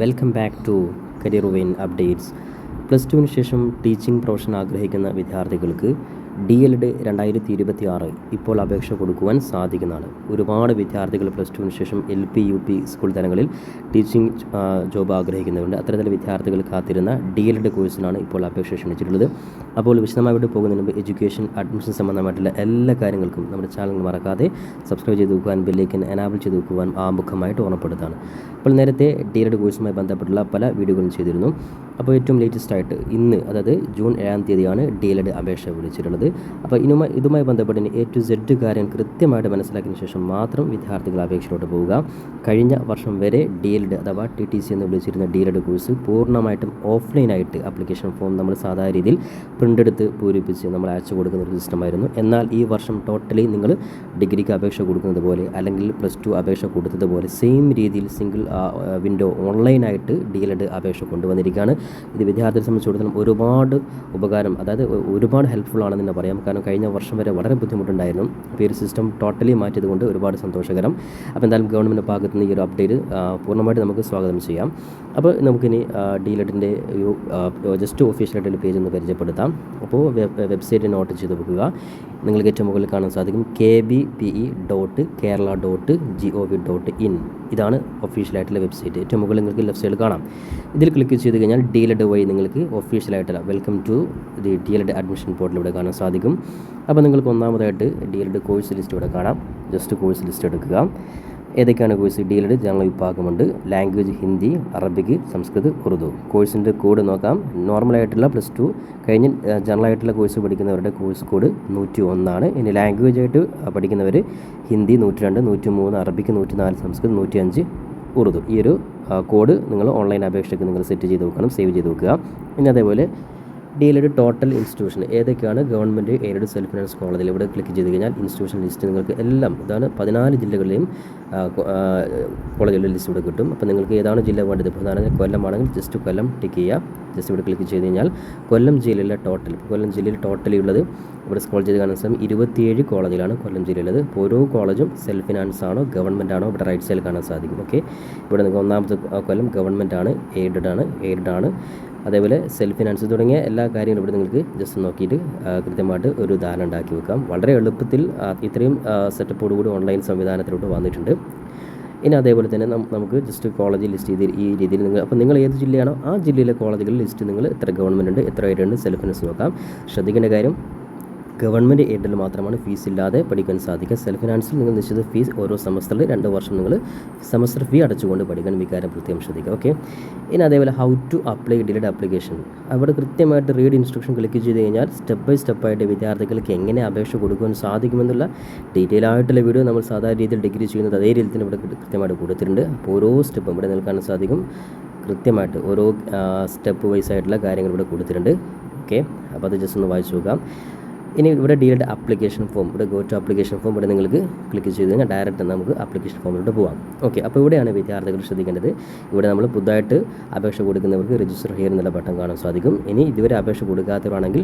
Welcome back to career vein updates. Plus ടുവിന് ശേഷം teaching profession ആഗ്രഹിക്കുന്ന വിദ്യാർത്ഥികൾക്ക് DELED 2026 ഇപ്പോൾ അപേക്ഷ കൊടുക്കുവാൻ സാധിക്കുന്നതാണ്. ഒരുപാട് വിദ്യാർത്ഥികൾ പ്ലസ് ടുവിന് ശേഷം LP UP സ്കൂൾ തലങ്ങളിൽ ടീച്ചിങ് ജോബ് ആഗ്രഹിക്കുന്നുണ്ട്. അത്തരത്തിലുള്ള വിദ്യാർത്ഥികൾ കാത്തിരുന്ന DELED കോഴ്സിനാണ് ഇപ്പോൾ അപേക്ഷ ക്ഷണിച്ചിട്ടുള്ളത്. അപ്പോൾ വിശദമായിട്ട് പോകുന്നതിന് മുമ്പ് എഡ്യൂക്കേഷൻ അഡ്മിഷൻ സംബന്ധമായിട്ടുള്ള എല്ലാ കാര്യങ്ങൾക്കും നമ്മുടെ ചാനൽ മറക്കാതെ സബ്സ്ക്രൈബ് ചെയ്ത് വെക്കുവാൻ, ബെല്ലൈക്കൻ എനാബിൾ ചെയ്ത് വെക്കുവാൻ ആമുഖമായിട്ട് ഓർമ്മപ്പെടുത്താണ്. അപ്പോൾ നേരത്തെ DELED കോഴ്സുമായി ബന്ധപ്പെട്ടുള്ള പല വീഡിയോകളും ചെയ്തിരുന്നു. അപ്പോൾ ഏറ്റവും ലേറ്റസ്റ്റ് ആയിട്ട് ഇന്ന്, അതായത് ജൂൺ 7-ാം തീയതിയാണ് DELED അപേക്ഷ വിളിച്ചിട്ടുള്ളത്. അപ്പോൾ ഇതുമായി ബന്ധപ്പെട്ട് A to Z കാര്യം കൃത്യമായിട്ട് മനസ്സിലാക്കിയതിന് ശേഷം മാത്രം വിദ്യാർത്ഥികൾ അപേക്ഷയിലോട്ട് പോവുക. കഴിഞ്ഞ വർഷം വരെ DELED അഥവാ TTC എന്ന് വിളിച്ചിരുന്ന DELED കോഴ്സ് പൂർണ്ണമായിട്ടും ഓഫ്ലൈനായിട്ട് ആപ്ലിക്കേഷൻ ഫോം നമ്മൾ സാധാരണ രീതിയിൽ പ്രിൻ്റ് എടുത്ത് പൂരിപ്പിച്ച് നമ്മൾ അയച്ചു കൊടുക്കുന്ന ഒരു സിസ്റ്റമായിരുന്നു. എന്നാൽ ഈ വർഷം ടോട്ടലി നിങ്ങൾ ഡിഗ്രിക്ക് അപേക്ഷ കൊടുക്കുന്നത് പോലെ, അല്ലെങ്കിൽ പ്ലസ് ടു അപേക്ഷ കൊടുത്തതുപോലെ സെയിം രീതിയിൽ സിംഗിൾ വിൻഡോ ഓൺലൈനായിട്ട് DELED അപേക്ഷ കൊണ്ടുവന്നിരിക്കുകയാണ്. ഇത് വിദ്യാർത്ഥിയെ സംബന്ധിച്ചിടത്തോളം ഒരുപാട് ഉപകാരം, അതായത് ഒരുപാട് ഹെൽപ്ഫുൾ ആണെന്ന് തന്നെ പറയാം. കാരണം കഴിഞ്ഞ വർഷം വരെ വളരെ ബുദ്ധിമുട്ടുണ്ടായിരുന്നു. അപ്പോൾ ഈ ഒരു സിസ്റ്റം ടോട്ടലി മാറ്റിയത് കൊണ്ട് ഒരുപാട് സന്തോഷകരം. അപ്പോൾ എന്തായാലും ഗവൺമെൻറ് ഭാഗത്ത് നിന്ന് ഈ ഒരു അപ്ഡേറ്റ് പൂർണ്ണമായിട്ട് നമുക്ക് സ്വാഗതം ചെയ്യാം. അപ്പോൾ നമുക്കിനി DELEDൻ്റെ ജസ്റ്റ് ഒഫീഷ്യലായിട്ടൊരു പേജ് ഒന്ന് പരിചയപ്പെടുത്താം. അപ്പോൾ വെബ്സൈറ്റ് നോട്ട് ചെയ്ത് വെക്കുക. നിങ്ങൾക്ക് ഏറ്റവും മുകളിൽ കാണാൻ സാധിക്കും kbpe.kerala.gov.in. ഇതാണ് ഒഫീഷ്യലായിട്ടുള്ള വെബ്സൈറ്റ്. ഏറ്റവും മുകളിൽ നിങ്ങൾക്ക് ലെഫ്റ്റ് സൈഡിൽ കാണാം. ഇതിൽ ക്ലിക്ക് ചെയ്ത് കഴിഞ്ഞാൽ DELED വഴി നിങ്ങൾക്ക് ഒഫീഷ്യലായിട്ടുള്ള welcome to the DELED admission portal ഇവിടെ കാണാൻ സാധിക്കും. അപ്പോൾ നിങ്ങൾക്ക് ഒന്നാമതായിട്ട് DELED കോഴ്സ് ലിസ്റ്റ് ഇവിടെ കാണാം. ജസ്റ്റ് കോഴ്സ് ലിസ്റ്റ് എടുക്കുക. ഏതൊക്കെയാണ് കോഴ്സ്? DELED ജനറൽ വിഭാഗമുണ്ട്. Language Hindi, Arabic, Sanskrit, Urdu. കോഴ്സിൻ്റെ കോഡ് നോക്കാം. നോർമലായിട്ടുള്ള പ്ലസ് ടു കഴിഞ്ഞ് ജനറലായിട്ടുള്ള കോഴ്സ് പഠിക്കുന്നവരുടെ കോഴ്സ് കോഡ് 101 ഇനി ലാംഗ്വേജ് ആയിട്ട് പഠിക്കുന്നവർ ഹിന്ദി 102, 103, അറബിക്ക് 104, സംസ്കൃത് 105, ഉറുദു. ഈ ഒരു കോഡ് നിങ്ങൾ ഓൺലൈൻ അപേക്ഷയ്ക്ക് നിങ്ങൾ സെറ്റ് ചെയ്ത് വെക്കണം, സേവ് ചെയ്ത് വെക്കുക. ഇനി അതേപോലെ DELED ടോട്ടൽ ഇൻസ്റ്റിറ്റ്യൂഷൻ ഏതൊക്കെയാണ്? ഗവൺമെൻറ് എയ്ഡഡ് സെൽഫ് ഫിനാൻസ് കോളേജിൽ ഇവിടെ ക്ലിക്ക് ചെയ്ത് കഴിഞ്ഞാൽ ഇൻസ്റ്റിറ്റ്യൂഷൻ ലിസ്റ്റ് നിങ്ങൾക്ക് എല്ലാം, ഇതാണ് 14 ജില്ലകളിലെയും കോളേജുകളുടെ ലിസ്റ്റ് ഇവിടെ കിട്ടും. അപ്പോൾ നിങ്ങൾക്ക് ഏതാണ് ജില്ല വേണ്ടത്? പ്രധാനമായും കൊല്ലമാണെങ്കിൽ ജസ്റ്റ് കൊല്ലം ടിക്ക് ചെയ്യുക. ജസ്റ്റ് ഇവിടെ ക്ലിക്ക് ചെയ്ത് കഴിഞ്ഞാൽ കൊല്ലം ജില്ലയിലെ കൊല്ലം ജില്ലയിൽ ടോട്ടലി ഉള്ളത് ഇവിടെ സ്ക്രോൾ ചെയ്ത് കാണാൻ സമയം 27 കോളേജിലാണ് കൊല്ലം ജില്ലയിലുള്ളത്. അപ്പോൾ ഓരോ കോളേജും സെൽഫ് ഫിനാൻസ് ആണോ ഗവൺമെൻറ് ആണോ ഇവിടെ റൈറ്റ് സൈഡിൽ കാണാൻ സാധിക്കും. ഓക്കെ, ഇവിടെ നിങ്ങൾക്ക് ഒന്നാമത്തെ കൊല്ലം ഗവൺമെൻറ് ആണ്, എയ്ഡഡ് ആണ്. അതേപോലെ സെൽഫ് ഫിനാൻസ് തുടങ്ങിയ എല്ലാ കാര്യങ്ങളും ഇവിടെ നിങ്ങൾക്ക് ജസ്റ്റ് നോക്കിയിട്ട് കൃത്യമായിട്ട് ഒരു ധാരണ ഉണ്ടാക്കി വെക്കാം. വളരെ എളുപ്പത്തിൽ ഇത്രയും സെറ്റപ്പോടുകൂടി ഓൺലൈൻ സംവിധാനത്തിലോട്ട് വന്നിട്ടുണ്ട്. ഇനി അതേപോലെ തന്നെ നമുക്ക് ജസ്റ്റ് കോളേജ് ലിസ്റ്റ് ചെയ്ത് ഈ രീതിയിൽ അപ്പോൾ നിങ്ങൾ ഏത് ജില്ലയാണോ ആ ജില്ലയിലെ കോളേജുകളിൽ ലിസ്റ്റ് നിങ്ങൾ എത്ര ഗവൺമെൻറ് ഉണ്ട്, എത്ര എയ്ഡ് ഉണ്ട്, സെൽഫ് ഫിനാൻസ് നോക്കാം. ശ്രദ്ധിക്കേണ്ട കാര്യം, ഗവൺമെൻറ് എയ്ഡിൽ മാത്രമാണ് ഫീസ് ഇല്ലാതെ പഠിക്കാൻ സാധിക്കുക. സെൽഫ് ഫിനാൻസിൽ നിങ്ങൾ നിശ്ചിത ഫീസ് ഓരോ സെമസ്റ്ററിൽ 2 വർഷം നിങ്ങൾ സെമസ്റ്റർ ഫീ അടച്ചുകൊണ്ട് പഠിക്കാൻ വികാരം പ്രത്യേകം ശ്രദ്ധിക്കുക. ഓക്കെ, ഇനി അതേപോലെ how to apply DELED application. അവിടെ കൃത്യമായിട്ട് റീഡ് ഇൻസ്ട്രക്ഷൻ ക്ലിക്ക് ചെയ്ത് കഴിഞ്ഞാൽ സ്റ്റെപ്പ് ബൈ സ്റ്റെപ്പായിട്ട് വിദ്യാർത്ഥികൾക്ക് എങ്ങനെ അപേക്ഷ കൊടുക്കുവാൻ സാധിക്കുമെന്നുള്ള ഡീറ്റെയിൽ ആയിട്ടുള്ള വീഡിയോ നമ്മൾ സാധാരണ രീതിയിൽ ഡിഗ്രി ചെയ്യുന്നത് അതേ രീതിയിൽ തന്നെ ഇവിടെ കൃത്യമായിട്ട് കൊടുത്തിട്ടുണ്ട്. അപ്പോൾ ഓരോ സ്റ്റെപ്പും ഇവിടെ നിൽക്കാൻ സാധിക്കും. കൃത്യമായിട്ട് ഓരോ സ്റ്റെപ്പ് വൈസ് ആയിട്ടുള്ള കാര്യങ്ങൾ ഇവിടെ കൊടുത്തിട്ടുണ്ട്. ഓക്കെ, അപ്പോൾ അത് ജസ്റ്റ് ഒന്ന് വായിച്ചു നോക്കാം. ഇനി ഇവിടെ DELED ആപ്ലിക്കേഷൻ ഫോം, ഇവിടെ ഗോ ടു ആപ്ലിക്കേഷൻ ഫോം ഇവിടെ നിങ്ങൾക്ക് ക്ലിക്ക് ചെയ്ത് കഴിഞ്ഞാൽ ഡയറക്റ്റ് നമുക്ക് ആപ്ലിക്കേഷൻ ഫോമിലോട്ട് പോകാം. ഓക്കെ, അപ്പോൾ ഇവിടെയാണ് വിദ്യാർത്ഥികൾ ശ്രദ്ധിക്കേണ്ടത്. ഇവിടെ നമ്മൾ പുതുതായിട്ട് അപേക്ഷ കൊടുക്കുന്നവർക്ക് രജിസ്റ്റർ ഹിയർ എന്നുള്ള ബട്ടൺ കാണാൻ സാധിക്കും. ഇനി ഇതുവരെ അപേക്ഷ കൊടുക്കാത്തവരാണെങ്കിൽ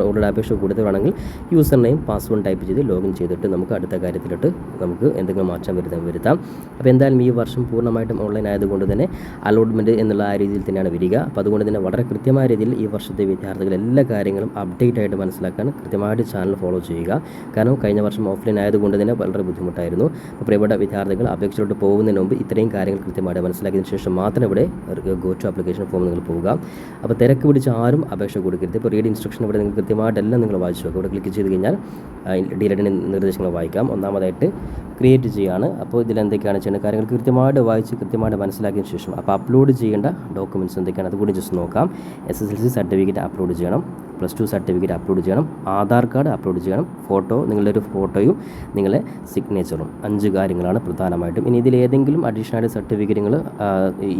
ഓൾറെഡി അപേക്ഷ കൊടുത്തവരാണെങ്കിൽ യൂസർ നെയിം പാസ്വേഡ് ടൈപ്പ് ചെയ്ത് ലോഗിൻ ചെയ്തിട്ട് നമുക്ക് അടുത്ത കാര്യത്തിലോട്ട് നമുക്ക് എന്തെങ്കിലും മാറ്റം വരുത്താം. അപ്പോൾ എന്തായാലും ഈ വർഷം പൂർണ്ണമായിട്ടും ഓൺലൈൻ ആയതുകൊണ്ട് തന്നെ അലോട്ട്മെൻറ്റ് എന്നുള്ള ആ രീതിയിൽ തന്നെയാണ് വരിക. അപ്പോൾ അതുകൊണ്ട് തന്നെ വളരെ കൃത്യമായ രീതിയിൽ ഈ വർഷത്തെ വിദ്യാർത്ഥികൾ എല്ലാ കാര്യങ്ങളും അപ്ഡേറ്റ് ആയിട്ട് മനസ്സിലാക്കാൻ കൃത്യമായിട്ട് ചാനൽ ഫോളോ ചെയ്യുക. കാരണം കഴിഞ്ഞ വർഷം ഓഫ്ലൈൻ ആയതുകൊണ്ട് തന്നെ വളരെ ബുദ്ധിമുട്ടായിരുന്നു. അപ്പോൾ പ്രിയപ്പെട്ട വിദ്യാർത്ഥികൾ അപേക്ഷയിലോട്ട് പോകുന്നതിന് മുമ്പ് ഇത്രയും കാര്യങ്ങൾ കൃത്യമായിട്ട് മനസ്സിലാക്കിയതിന് ശേഷം മാത്രം ഇവിടെ ഗോ ടു ആപ്ലിക്കേഷൻ ഫോം നിങ്ങൾ പോവുക. അപ്പോൾ തിരക്ക് പിടിച്ച് ആരും അപേക്ഷ കൊടുക്കരുത്. ഇപ്പോൾ റീഡ് ഇൻസ്ട്രക്ഷൻ ഇവിടെ നിങ്ങൾക്ക് കൃത്യമായിട്ടെല്ലാം നിങ്ങൾ വായിച്ചു നോക്കുക. ഇവിടെ ക്ലിക്ക് ചെയ്ത് കഴിഞ്ഞാൽ DELEDൻ്റെ നിർദ്ദേശങ്ങൾ വായിക്കാം. ഒന്നാമതായിട്ട് ക്രിയേറ്റ് ചെയ്യുകയാണ്. അപ്പോൾ ഇതിലെന്തൊക്കെയാണ് ചെയ്യുന്ന കാര്യങ്ങൾ കൃത്യമായിട്ട് വായിച്ച് കൃത്യമായിട്ട് മനസ്സിലാക്കിയതിന് ശേഷം അപ്പോൾ അപ്ലോഡ് ചെയ്യേണ്ട ഡോക്യുമെൻറ്റ്സ് എന്തൊക്കെയാണ് അതുകൂടി ജസ്റ്റ് നോക്കാം. SSLC സർട്ടിഫിക്കറ്റ് അപ്ലോഡ് ചെയ്യണം, പ്ലസ് ടു സർട്ടിഫിക്കറ്റ് അപ്ലോഡ് ചെയ്യണം, ആധാർ കാർഡ് അപ്ലോഡ് ചെയ്യണം, നിങ്ങളുടെ ഒരു ഫോട്ടോയും നിങ്ങളെ സിഗ്നേച്ചറും. 5 കാര്യങ്ങളാണ് പ്രധാനമായിട്ടും. ഇനി ഇതിൽ ഏതെങ്കിലും അഡീഷണൽ സർട്ടിഫിക്കറ്റ് നിങ്ങൾ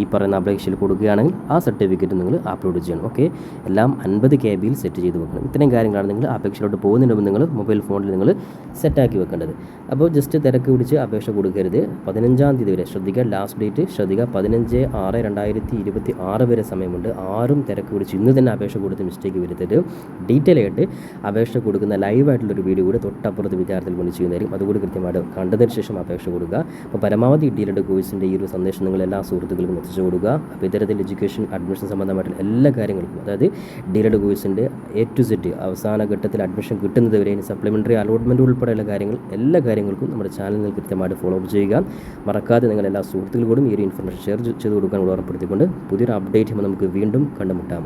ഈ പറയുന്ന അപേക്ഷയിൽ കൊടുക്കുകയാണെങ്കിൽ ആ സർട്ടിഫിക്കറ്റ് നിങ്ങൾ അപ്ലോഡ് ചെയ്യണം. ഓക്കെ, എല്ലാം 50 KB സെറ്റ് ചെയ്ത് വെക്കണം. ഇത്രയും കാര്യങ്ങളാണ് നിങ്ങൾ അപേക്ഷയിലോട്ട് പോകുന്നതിന് മുമ്പ് നിങ്ങൾ മൊബൈൽ ഫോണിൽ നിങ്ങൾ സെറ്റാക്കി വെക്കേണ്ടത്. അപ്പോൾ ജസ്റ്റ് തിരക്ക് പിടിച്ച് അപേക്ഷ കൊടുക്കരുത്. 15-ാം തീയതി വരെ ശ്രദ്ധിക്കുക. ലാസ്റ്റ് ഡേറ്റ് ശ്രദ്ധിക്കുക, 15/6/2026 വരെ സമയമുണ്ട്. ആരും തിരക്ക് പിടിച്ച് ഇന്ന് തന്നെ അപേക്ഷ കൊടുത്ത് മിസ്റ്റേക്ക് വരുത്തരുത്. ഡീറ്റെയിൽ ആയിട്ട് അപേക്ഷ കൊടുക്കുന്ന ലൈവായിട്ടുള്ളൊരു വീഡിയോ കൂടി തൊട്ടപ്പുറത്ത് വിദ്യാർത്ഥികൾ കൊണ്ട് ചെയ്യുന്നതായിരിക്കും. അതുകൂടി കൃത്യമായിട്ട് കണ്ടതിന് ശേഷം അപേക്ഷ കൊടുക്കുക. അപ്പോൾ പരമാവധി ഡീലഡ് കോഴ്സിൻ്റെ ഈ ഒരു സന്ദേശം നിങ്ങൾ എല്ലാ സുഹൃത്തുക്കൾക്കും എത്തിച്ചു കൊടുക്കുക. അപ്പോൾ ഇത്തരത്തിൽ എഡ്യൂക്കേഷൻ അഡ്മിഷൻ സംബന്ധമായിട്ടുള്ള എല്ലാ കാര്യങ്ങൾക്കും, അതായത് ഡീലഡ് കോഴ്സിൻ്റെ A to Z അവസാന ഘട്ടത്തിൽ അഡ്മിഷൻ കിട്ടുന്നത് വരെ സപ്ലിമെൻ്ററി അലോട്ട്മെൻറ്റ് ഉൾപ്പെടെയുള്ള കാര്യങ്ങൾ എല്ലാ കാര്യങ്ങൾക്കും നമ്മുടെ ചാനലിൽ കൃത്യമായിട്ട് ഫോളോ അപ്പ് ചെയ്യുക. മറക്കാതെ നിങ്ങൾ എല്ലാ സുഹൃത്തുക്കളോടും ഈ ഒരു ഇൻഫർമേഷൻ ഷെയർ ചെയ്ത് കൊടുക്കാൻ ഓർമ്മപ്പെടുത്തിക്കൊണ്ട് പുതിയൊരു അപ്ഡേറ്റ് നമുക്ക് വീണ്ടും കണ്ടുമുട്ടാം.